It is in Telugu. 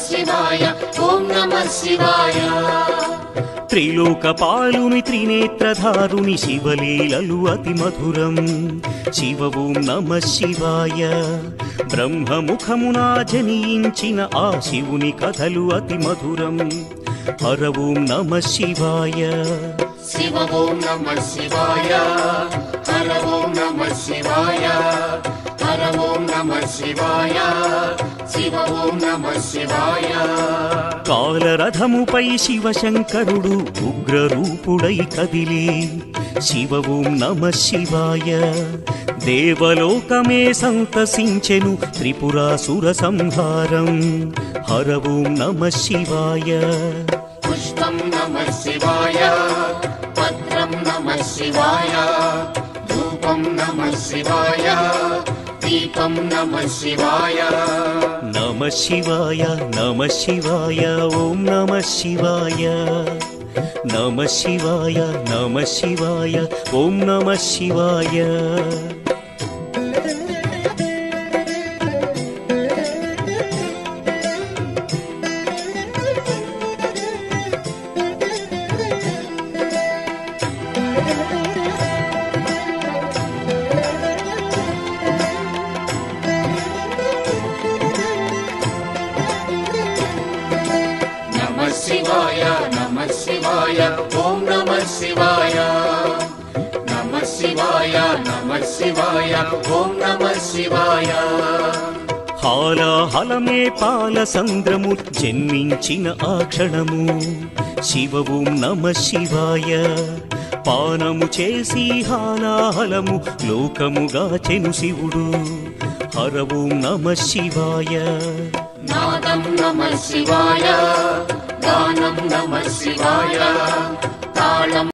शिवाय ओम नमः शिवाय త్రిలోకపాలుని త్రినేత్రధారుని శివలీలలు అతి మధురం శివ ఓం నమః శివాయ బ్రహ్మముఖమున జనించిన ఆ శివుని కథలు అతి మధురం హర ఓం నమః శివాయ शिव ओम नमः शिवाय हर ओम नमः शिवाय हर ओम नमः शिवाय शिव ओम नमः शिवाय కాలరథముపై శివశంకరుడు ఉగ్రరూపుడై కదిలి శివ ఓం నమః శివాయ దేవలోకమే సంతసించెను త్రిపురాసుర సంహారం హర ఓం నమః శివాయ पुष्पं नमः शिवाय पत्रं नमः शिवाय धूपं नमः शिवाय दीपं नमः शिवाय नमः शिवाय नमः शिवाय ओम नमः शिवाय नमः शिवाय नमः शिवाय ओम नमः शिवाय नमः शिवाय ओम नमः शिवाय नमः शिवाय नमः शिवाय ओम नमः शिवाय హాలాహలమే పాల సంద్రము జన్మించిన ఆ క్షణము శివ ఓం నమః శివాయ పానము చేసి హాలాహలము లోకముగా చెను శివుడు హర ఓం నమః శివాయ नादं नमः शिवाय गानं नमः शिवाय ताళం